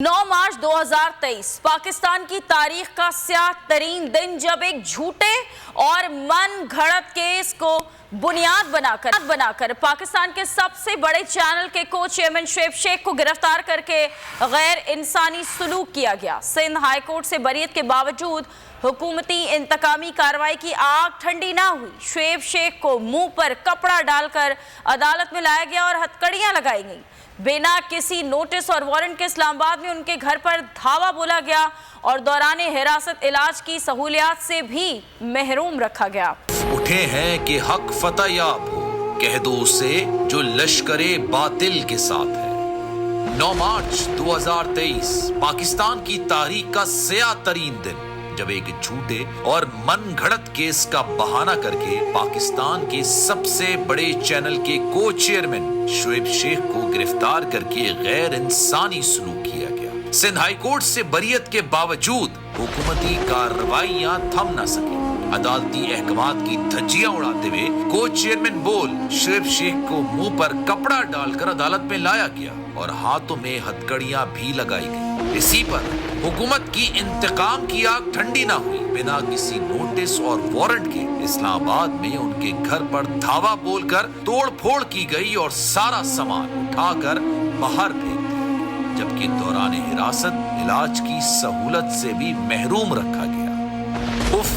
9 मार्च 2023 पाकिस्तान की तारीख का स्याह तरीन दिन जब एक झूठे और मन घड़त केस को बुनियाद बनाकर पाकिस्तान के सबसे बड़े चैनल के को चेयरमैन शुएब शेख को गिरफ्तार करके गैर इंसानी सलूक किया गया। सिंध हाई कोर्ट से बरीयत के बावजूद हुकूमती इंतकामी कार्रवाई की आग ठंडी ना हुई। शुएब शेख को मुंह पर कपड़ा डालकर अदालत में लाया गया और हथकड़ियां लगाई गई। बिना किसी नोटिस और वारंट के इस्लामाबाद में उनके घर पर धावा बोला गया और दौरान हिरासत इलाज की सहूलियात से भी महरूम रखा गया। उठे हैं कि हक फतह याब हो, कह दो उसे जो लश्करे बातिल के साथ है। 9 मार्च 2023 पाकिस्तान की तारीख का स्याह तरीन दिन जब एक झूठे और मन घड़त केस का बहाना करके पाकिस्तान के सबसे बड़े चैनल के को चेयरमैन शुएब शेख को गिरफ्तार करके गैर इंसानी सलूक किया गया। सिंध हाई कोर्ट से बरीयत के बावजूद हुकूमती कार्रवाइयां थम न सकी। अदालती अहकामात की धज्जियां उड़ाते हुए को चेयरमैन बोल शुएब शेख को मुंह पर कपड़ा डालकर अदालत में लाया गया और हाथों में हथकड़ियां भी लगाई गई। इसी पर हुकूमत की इंतकाम की आग ठंडी ना हुई। बिना किसी नोटिस और वारंट के इस्लामाबाद में उनके घर पर धावा बोलकर तोड़ फोड़ की गई और सारा सामान उठाकर बाहर फेंक दिया, जबकि दौरान हिरासत इलाज की सहूलत से भी महरूम रखा गया। उफ,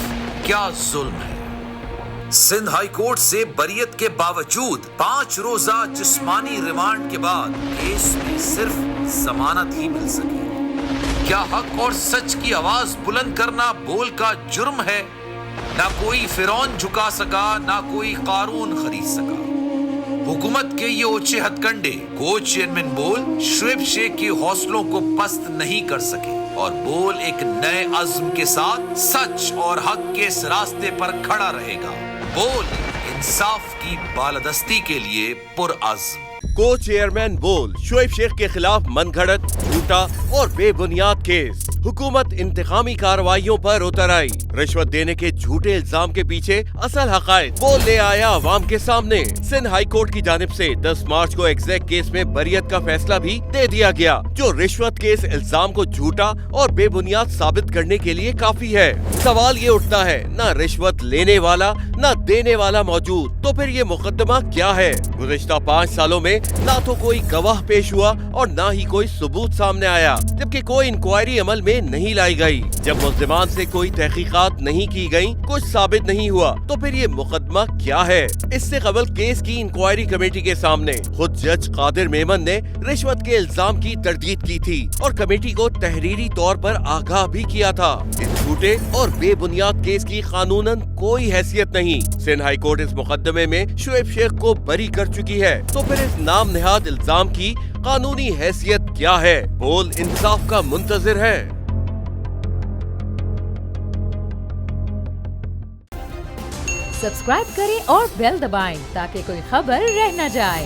क्या जुल्म है। सिंध हाई कोर्ट से बरीयत के बावजूद 5 रोजा जिस्मानी रिमांड के बाद केस में सिर्फ जमानत ही मिल सकी। क्या हक और सच की आवाज बुलंद करना बोल का जुर्म है? ना कोई फिरौन झुका सका, ना कोई कारून खरीद सका। हुकूमत के ये ऊंचे हथकंडे को चेयरमैन बोल शुएब शेख के हौसलों को पस्त नहीं कर सके और बोल एक नए अज़्म के साथ सच और हक के इस रास्ते पर खड़ा रहेगा। बोल इंसाफ की बालदस्ती के लिए पुरअज़्म। को चेयरमैन बोल शुएब शेख के खिलाफ मनगढ़ंत, झूठा और बेबुनियाद केस। हुकूमत इंतकामी कार्रवाइयों पर उतर आई। रिश्वत देने के झूठे इल्जाम के पीछे असल हकायक बोल ले आया अवाम के सामने। सिंध हाई कोर्ट की जानिब से 10 मार्च को एग्जैक्ट केस में बरीयत का फैसला भी दे दिया गया, जो रिश्वत के इस इल्जाम को झूठा और बेबुनियाद साबित करने के लिए काफी है। सवाल ये उठता है, न रिश्वत लेने वाला न देने वाला मौजूद, तो फिर ये मुकदमा क्या है? गुज़िश्ता 5 सालों में ना तो कोई गवाह पेश हुआ और ना ही कोई सबूत सामने आया, जबकि कोई इंक्वायरी अमल में नहीं लाई गई। जब मुल्ज़िमान से कोई तहकीकात नहीं की गई, कुछ साबित नहीं हुआ, तो फिर ये मुकदमा क्या है? इससे कबल केस की इंक्वायरी कमेटी के सामने खुद जज कादिर मेमन ने रिश्वत के इल्जाम की तरदीद की थी और कमेटी को तहरीरी तौर पर आगाह भी किया था। इस झूठे और बेबुनियाद केस की कानूनन कोई हैसियत नहीं। सिंध हाई कोर्ट इस मुकदमे में शुएब शेख को बरी कर चुकी है, तो फिर इस नाम नेहाद इल्जाम की कानूनी हैसियत क्या है? बोल इंसाफ का मुंतजिर है। सब्सक्राइब करें और बेल दबाएं ताकि कोई खबर रह न जाए।